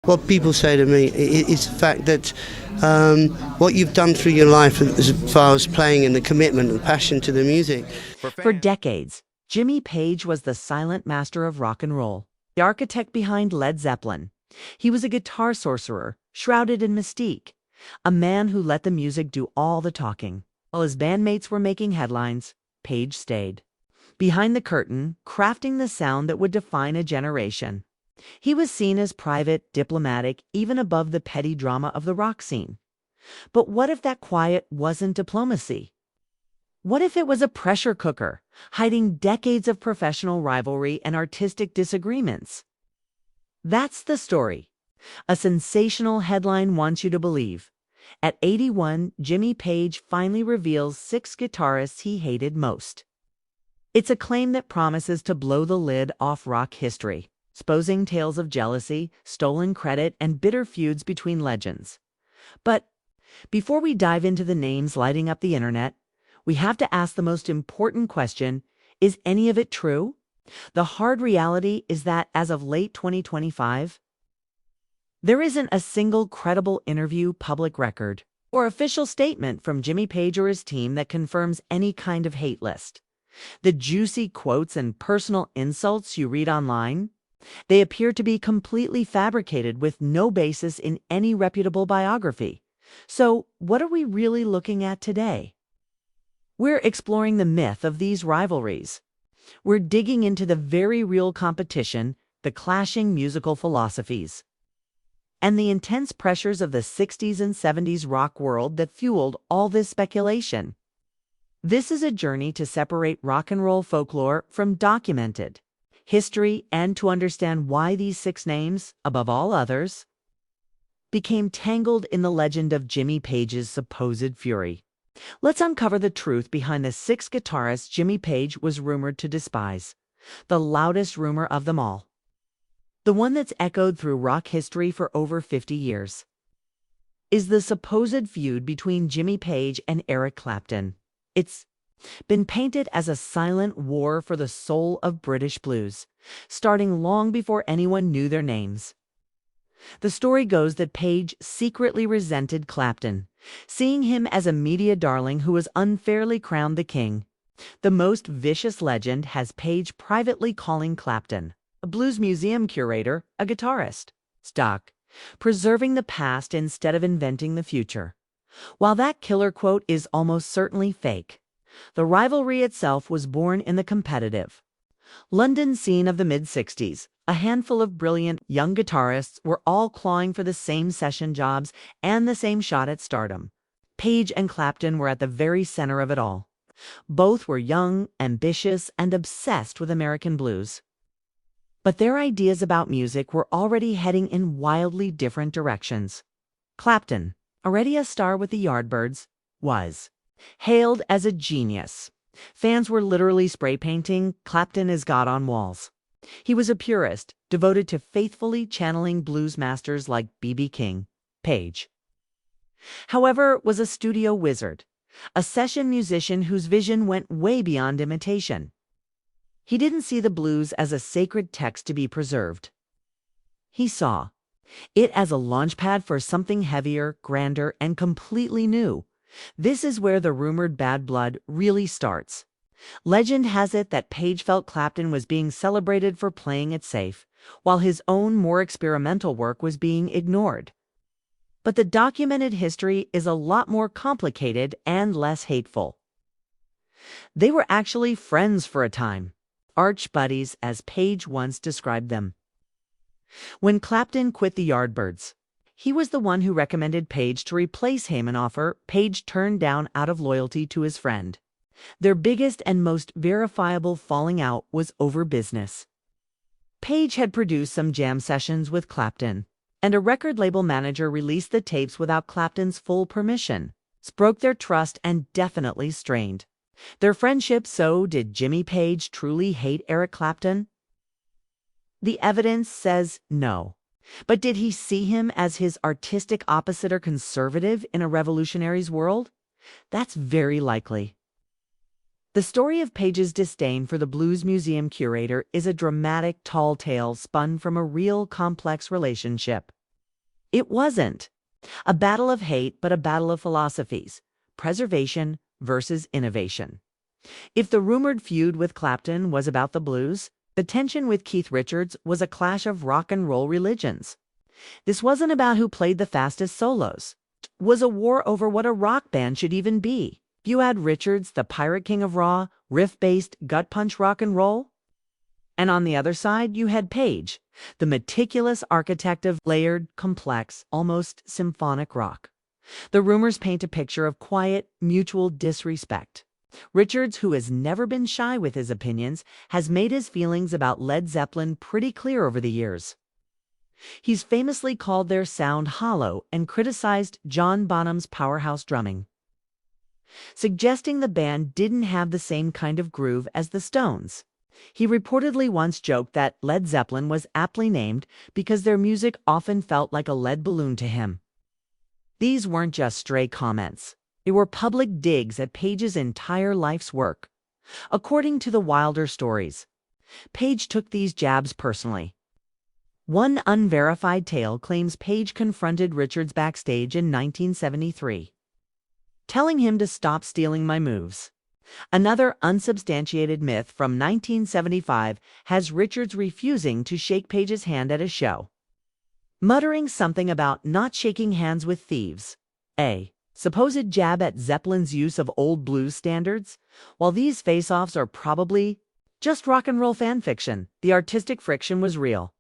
what people say to me is the fact that what you've done through your life as far as playing and the commitment and passion to the music. For decades, Jimmy Page was the silent master of rock and roll, the architect behind Led Zeppelin. He was a guitar sorcerer, shrouded in mystique, a man who let the music do all the talking. While his bandmates were making headlines, Page stayed behind the curtain, crafting the sound that would define a generation. He was seen as private, diplomatic, even above the petty drama of the rock scene. But what if that quiet wasn't diplomacy? What if it was a pressure cooker, hiding decades of professional rivalry and artistic disagreements? That's the story. A sensational headline wants you to believe. At 81, Jimmy Page finally reveals 6 guitarists he hated most. It's a claim that promises to blow the lid off rock history, exposing tales of jealousy, stolen credit, and bitter feuds between legends. But before we dive into the names lighting up the internet, we have to ask the most important question: is any of it true? The hard reality is that as of late 2025, there isn't a single credible interview, public record, or official statement from Jimmy Page or his team that confirms any kind of hate list. The juicy quotes and personal insults you read online, they appear to be completely fabricated with no basis in any reputable biography. So, what are we really looking at today? We're exploring the myth of these rivalries. We're digging into the very real competition, the clashing musical philosophies, and the intense pressures of the 60s and 70s rock world that fueled all this speculation. This is a journey to separate rock and roll folklore from documented history and to understand why these 6 names, above all others, became tangled in the legend of Jimmy Page's supposed fury. Let's uncover the truth behind the 6 guitarists Jimmy Page was rumored to despise, the loudest rumor of them all, the one that's echoed through rock history for over 50 years, is the supposed feud between Jimmy Page and Eric Clapton. It's been painted as a silent war for the soul of British blues, starting long before anyone knew their names. The story goes that Page secretly resented Clapton, seeing him as a media darling who was unfairly crowned the king. The most vicious legend has Page privately calling Clapton, a blues museum curator, a guitarist, stuck, preserving the past instead of inventing the future. While that killer quote is almost certainly fake, the rivalry itself was born in the competitive London scene of the mid-60s. A handful of brilliant young guitarists were all clawing for the same session jobs and the same shot at stardom. Page and Clapton were at the very center of it all. Both were young, ambitious, and obsessed with American blues. But their ideas about music were already heading in wildly different directions. Clapton, already a star with the Yardbirds, was hailed as a genius. Fans were literally spray painting Clapton as God on walls. He was a purist, devoted to faithfully channeling blues masters like B.B. King. Page, however, was a studio wizard, a session musician whose vision went way beyond imitation. He didn't see the blues as a sacred text to be preserved. He saw it as a launchpad for something heavier, grander, and completely new. This is where the rumored bad blood really starts. Legend has it that Page felt Clapton was being celebrated for playing it safe, while his own more experimental work was being ignored. But the documented history is a lot more complicated and less hateful. They were actually friends for a time, arch buddies as Page once described them. When Clapton quit the Yardbirds, he was the one who recommended Page to replace him, an offer Page turned down out of loyalty to his friend. Their biggest and most verifiable falling out was over business. Page had produced some jam sessions with Clapton, and a record label manager released the tapes without Clapton's full permission. This broke their trust and definitely strained their friendship. So, did Jimmy Page truly hate Eric Clapton? The evidence says no. But did he see him as his artistic opposite or conservative in a revolutionary's world? That's very likely. The story of Page's disdain for the blues museum curator is a dramatic, tall tale spun from a real, complex relationship. It wasn't a battle of hate, but a battle of philosophies, preservation versus innovation. If the rumored feud with Clapton was about the blues, the tension with Keith Richards was a clash of rock and roll religions. This wasn't about who played the fastest solos. It was a war over what a rock band should even be. You had Richards, the pirate king of raw, riff-based, gut-punch rock and roll. And on the other side, you had Page, the meticulous architect of layered, complex, almost symphonic rock. The rumors paint a picture of quiet, mutual disrespect. Richards, who has never been shy with his opinions, has made his feelings about Led Zeppelin pretty clear over the years. He's famously called their sound hollow and criticized John Bonham's powerhouse drumming, suggesting the band didn't have the same kind of groove as the Stones. He reportedly once joked that Led Zeppelin was aptly named because their music often felt like a lead balloon to him. These weren't just stray comments. They were public digs at Page's entire life's work. According to the Wilder stories, Page took these jabs personally. One unverified tale claims Page confronted Richards backstage in 1973, telling him to stop stealing my moves. Another unsubstantiated myth from 1975 has Richards refusing to shake Page's hand at a show, muttering something about not shaking hands with thieves. A supposed jab at Zeppelin's use of old blues standards. While these face-offs are probably just rock and roll fan fiction, the artistic friction was real.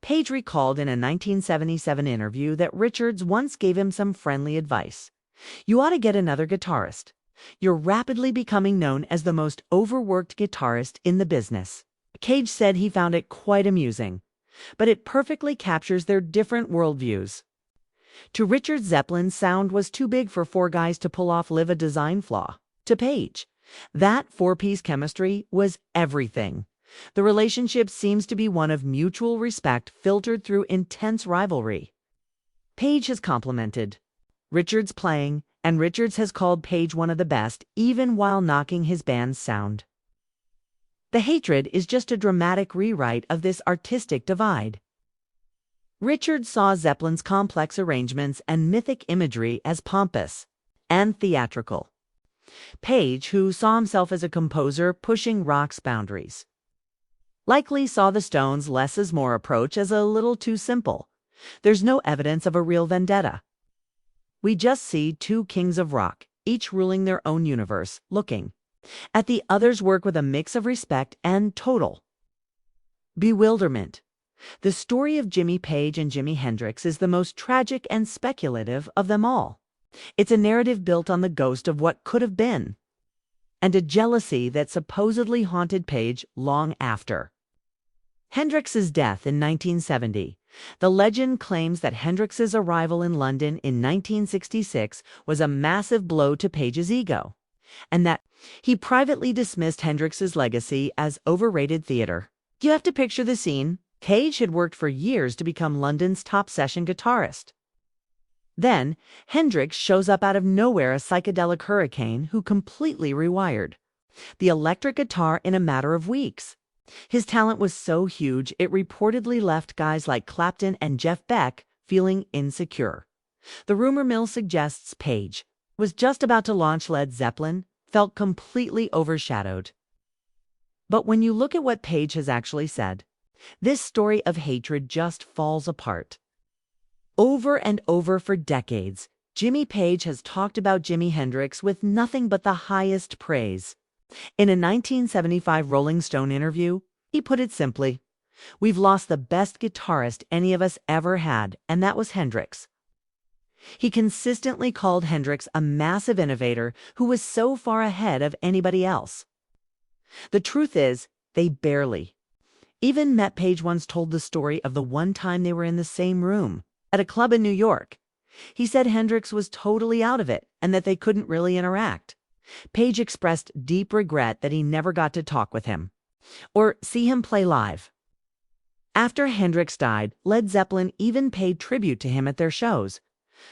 Page recalled in a 1977 interview that Richards once gave him some friendly advice. "You ought to get another guitarist. You're rapidly becoming known as the most overworked guitarist in the business." Page said he found it quite amusing, but it perfectly captures their different worldviews. To Richard, Zeppelin's sound was too big for four guys to pull off live a design flaw. To Page, that four-piece chemistry was everything. The relationship seems to be one of mutual respect filtered through intense rivalry. Page has complimented Richards' playing, and Richards has called Page one of the best, even while knocking his band's sound. The hatred is just a dramatic rewrite of this artistic divide. Richards saw Zeppelin's complex arrangements and mythic imagery as pompous and theatrical. Page, who saw himself as a composer pushing rock's boundaries, likely saw the Stones' less is more approach as a little too simple. There's no evidence of a real vendetta. We just see two kings of rock, each ruling their own universe, looking at the other's work with a mix of respect and total bewilderment. The story of Jimmy Page and Jimi Hendrix is the most tragic and speculative of them all. It's a narrative built on the ghost of what could have been, and a jealousy that supposedly haunted Page long after Hendrix's death in 1970. The legend claims that Hendrix's arrival in London in 1966 was a massive blow to Page's ego, and that he privately dismissed Hendrix's legacy as overrated theater. You have to picture the scene. Page had worked for years to become London's top session guitarist. Then, Hendrix shows up out of nowhere, a psychedelic hurricane who completely rewired the electric guitar in a matter of weeks. His talent was so huge, it reportedly left guys like Clapton and Jeff Beck feeling insecure. The rumor mill suggests Page was just about to launch Led Zeppelin, felt completely overshadowed. But when you look at what Page has actually said, this story of hatred just falls apart. Over and over for decades, Jimmy Page has talked about Jimi Hendrix with nothing but the highest praise. In a 1975 Rolling Stone interview, he put it simply, "We've lost the best guitarist any of us ever had, and that was Hendrix." He consistently called Hendrix a massive innovator who was so far ahead of anybody else. The truth is, they barely even met. Page once told the story of the one time they were in the same room at a club in New York. He said Hendrix was totally out of it and that they couldn't really interact. Page expressed deep regret that he never got to talk with him or see him play live. After Hendrix died, Led Zeppelin even paid tribute to him at their shows.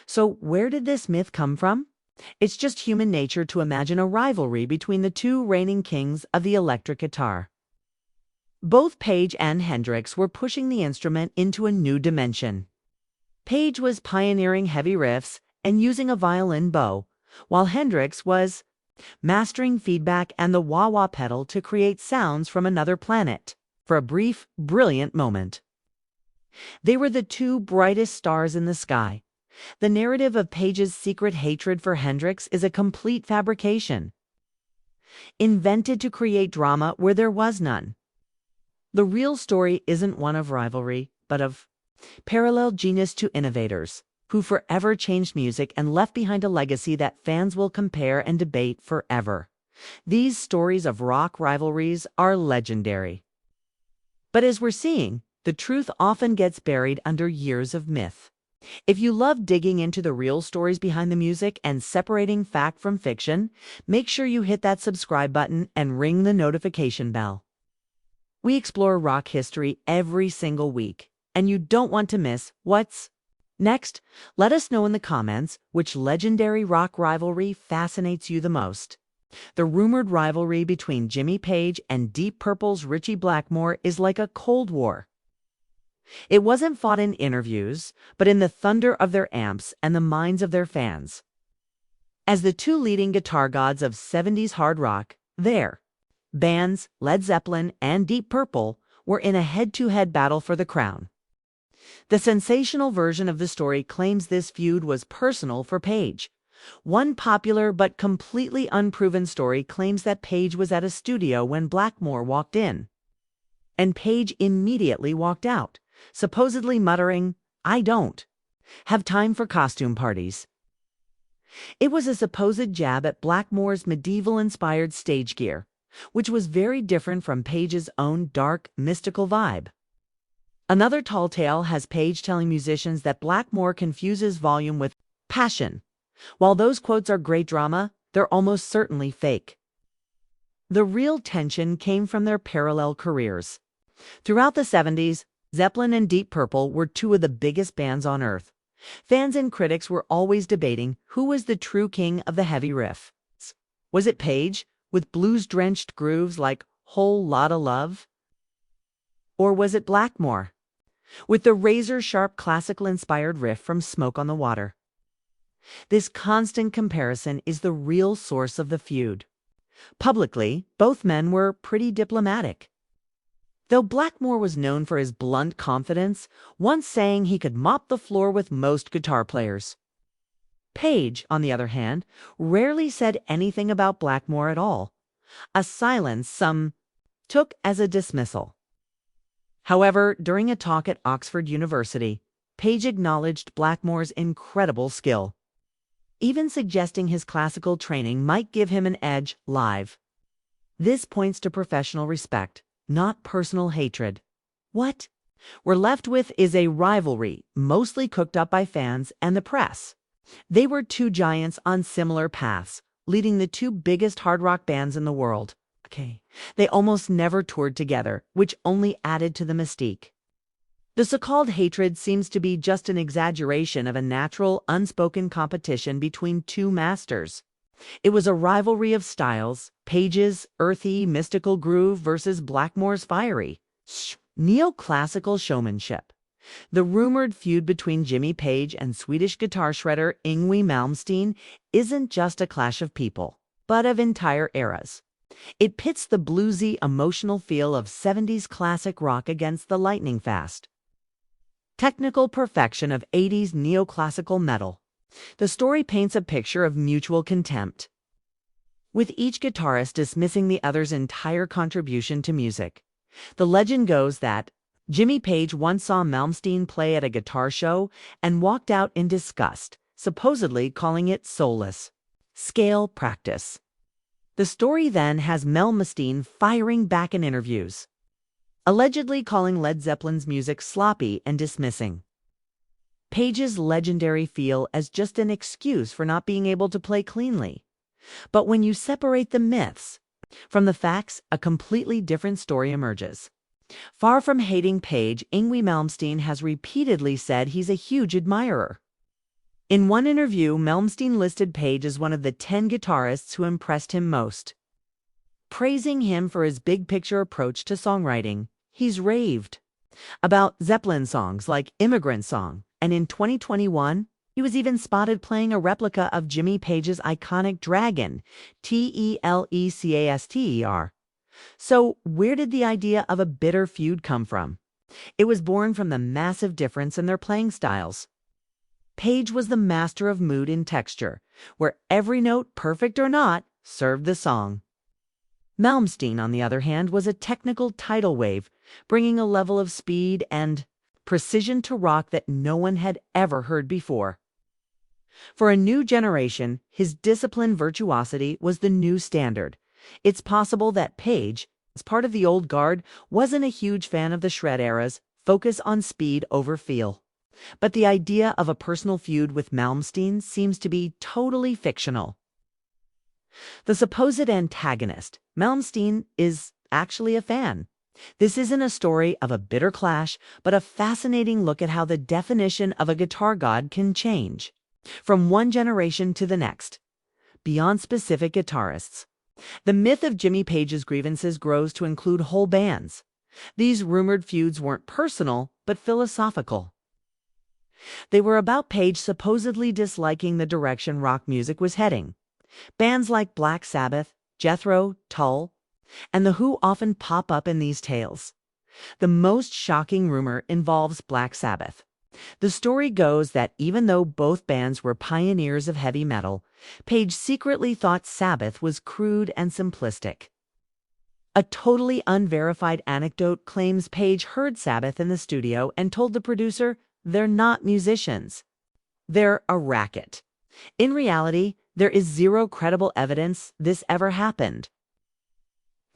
So where did this myth come from? It's just human nature to imagine a rivalry between the two reigning kings of the electric guitar. Both Page and Hendrix were pushing the instrument into a new dimension. Page was pioneering heavy riffs and using a violin bow, while Hendrix was mastering feedback and the wah-wah pedal to create sounds from another planet for a brief, brilliant moment. They were the two brightest stars in the sky. The narrative of Page's secret hatred for Hendrix is a complete fabrication, invented to create drama where there was none. The real story isn't one of rivalry, but of parallel genius to innovators who forever changed music and left behind a legacy that fans will compare and debate forever. These stories of rock rivalries are legendary. But as we're seeing, the truth often gets buried under years of myth. If you love digging into the real stories behind the music and separating fact from fiction, make sure you hit that subscribe button and ring the notification bell. We explore rock history every single week, and you don't want to miss what's next. Let us know in the comments which legendary rock rivalry fascinates you the most. The rumored rivalry between Jimmy Page and Deep Purple's Ritchie Blackmore is like a Cold War. It wasn't fought in interviews, but in the thunder of their amps and the minds of their fans. As the two leading guitar gods of 70s hard rock, their bands, Led Zeppelin and Deep Purple, were in a head-to-head battle for the crown. The sensational version of the story claims this feud was personal for Page. One popular but completely unproven story claims that Page was at a studio when Blackmore walked in, and Page immediately walked out, supposedly muttering, "I don't have time for costume parties." It was a supposed jab at Blackmore's medieval-inspired stage gear, which was very different from Page's own dark, mystical vibe. Another tall tale has Page telling musicians that Blackmore confuses volume with passion. While those quotes are great drama, they're almost certainly fake. The real tension came from their parallel careers. Throughout the 70s, Zeppelin and Deep Purple were two of the biggest bands on earth. Fans and critics were always debating who was the true king of the heavy riff. Was it Page, with blues-drenched grooves like Whole Lotta Love? Or was it Blackmore, with the razor-sharp classical-inspired riff from Smoke on the Water? This constant comparison is the real source of the feud. Publicly, both men were pretty diplomatic. Though Blackmore was known for his blunt confidence, once saying he could mop the floor with most guitar players. Page, on the other hand, rarely said anything about Blackmore at all, a silence some took as a dismissal. However, during a talk at Oxford University, Page acknowledged Blackmore's incredible skill, even suggesting his classical training might give him an edge live. This points to professional respect, not personal hatred. What we're left with is a rivalry, mostly cooked up by fans and the press. They were two giants on similar paths, leading the two biggest hard rock bands in the world. They almost never toured together, which only added to the mystique. The so-called hatred seems to be just an exaggeration of a natural, unspoken competition between two masters. It was a rivalry of styles, Page's earthy, mystical groove versus Blackmore's fiery, neoclassical showmanship. The rumored feud between Jimmy Page and Swedish guitar shredder Yngwie Malmsteen isn't just a clash of people, but of entire eras. It pits the bluesy, emotional feel of 70s classic rock against the lightning-fast technical perfection of 80s neoclassical metal. The story paints a picture of mutual contempt, with each guitarist dismissing the other's entire contribution to music. The legend goes that Jimmy Page once saw Malmsteen play at a guitar show and walked out in disgust, supposedly calling it soulless scale practice. The story then has Malmsteen firing back in interviews, allegedly calling Led Zeppelin's music sloppy and dismissing Page's legendary feel as just an excuse for not being able to play cleanly. But when you separate the myths from the facts, a completely different story emerges. Far from hating Page, Yngwie Malmsteen has repeatedly said he's a huge admirer. In one interview, Malmsteen listed Page as one of the 10 guitarists who impressed him most, praising him for his big-picture approach to songwriting. He's raved about Zeppelin songs like Immigrant Song and in 2021, he was even spotted playing a replica of Jimmy Page's iconic Dragon, Telecaster. So, where did the idea of a bitter feud come from? It was born from the massive difference in their playing styles. Page was the master of mood and texture, where every note, perfect or not, served the song. Malmsteen, on the other hand, was a technical tidal wave, bringing a level of speed and precision to rock that no one had ever heard before. For a new generation, his disciplined virtuosity was the new standard. It's possible that Page, as part of the old guard, wasn't a huge fan of the shred era's focus on speed over feel. But the idea of a personal feud with Malmsteen seems to be totally fictional. The supposed antagonist, Malmsteen, is actually a fan. This isn't a story of a bitter clash, but a fascinating look at how the definition of a guitar god can change from one generation to the next, beyond specific guitarists. The myth of Jimmy Page's grievances grows to include whole bands. These rumored feuds weren't personal, but philosophical. They were about Page supposedly disliking the direction rock music was heading. Bands like Black Sabbath, Jethro Tull, and The Who often pop up in these tales. The most shocking rumor involves Black Sabbath. The story goes that even though both bands were pioneers of heavy metal, Page secretly thought Sabbath was crude and simplistic. A totally unverified anecdote claims Page heard Sabbath in the studio and told the producer, "They're not musicians. They're a racket." In reality, there is zero credible evidence this ever happened.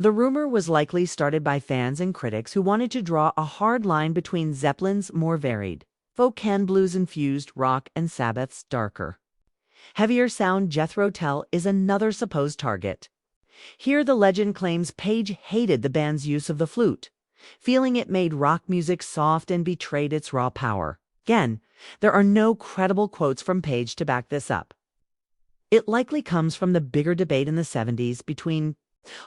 The rumor was likely started by fans and critics who wanted to draw a hard line between Zeppelin's more varied, folk and blues-infused rock and Sabbath's darker, heavier sound. Jethro Tull is another supposed target. Here the legend claims Page hated the band's use of the flute, feeling it made rock music soft and betrayed its raw power. Again, there are no credible quotes from Page to back this up. It likely comes from the bigger debate in the 70s between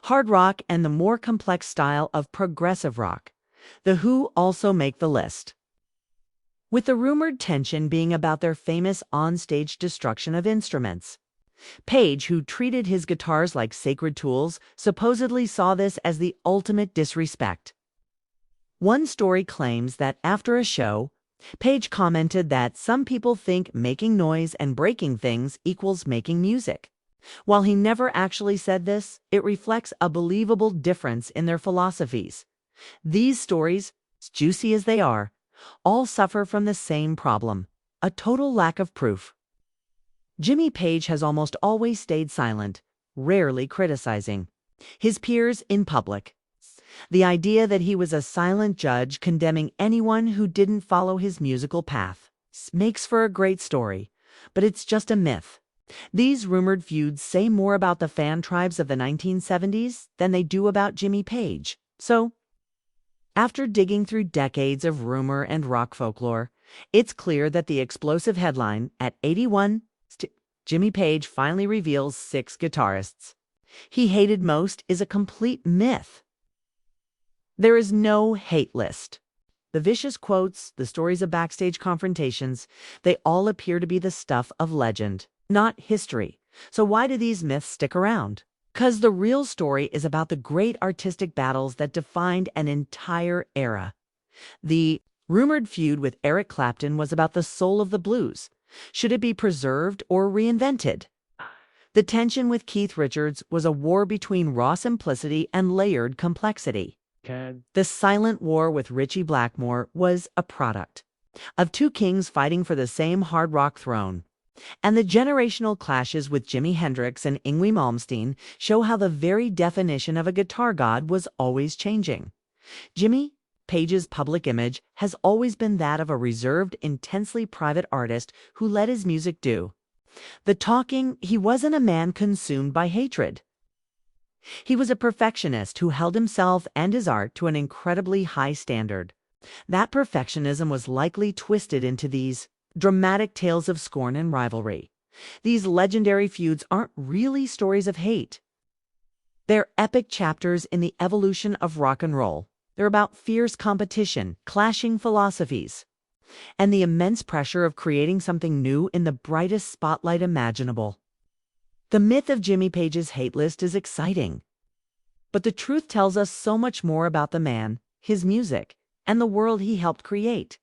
hard rock and the more complex style of progressive rock. The Who also make the list, with the rumored tension being about their famous on-stage destruction of instruments. Page, who treated his guitars like sacred tools, supposedly saw this as the ultimate disrespect. One story claims that after a show, Page commented that some people think making noise and breaking things equals making music. While he never actually said this, it reflects a believable difference in their philosophies. These stories, as juicy as they are, all suffer from the same problem: a total lack of proof. Jimmy Page has almost always stayed silent, rarely criticizing his peers in public. The idea that he was a silent judge condemning anyone who didn't follow his musical path makes for a great story, but it's just a myth. These rumored feuds say more about the fan tribes of the 1970s than they do about Jimmy Page. So, after digging through decades of rumor and rock folklore, it's clear that the explosive headline at 81, Jimmy Page finally reveals 6 guitarists he hated most, is a complete myth. There is no hate list. The vicious quotes, the stories of backstage confrontations, they all appear to be the stuff of legend, not history. So why do these myths stick around? 'Cause the real story is about the great artistic battles that defined an entire era. The rumored feud with Eric Clapton was about the soul of the blues. Should it be preserved or reinvented? The tension with Keith Richards was a war between raw simplicity and layered complexity. The silent war with Ritchie Blackmore was a product of two kings fighting for the same hard rock throne. And the generational clashes with Jimi Hendrix and Yngwie Malmsteen show how the very definition of a guitar god was always changing. Jimmy Page's public image has always been that of a reserved, intensely private artist who let his music do the talking. He wasn't a man consumed by hatred. He was a perfectionist who held himself and his art to an incredibly high standard. That perfectionism was likely twisted into these dramatic tales of scorn and rivalry. These legendary feuds aren't really stories of hate. They're epic chapters in the evolution of rock and roll. They're about fierce competition, clashing philosophies, and the immense pressure of creating something new in the brightest spotlight imaginable. The myth of Jimmy Page's hate list is exciting, but the truth tells us so much more about the man, his music, and the world he helped create.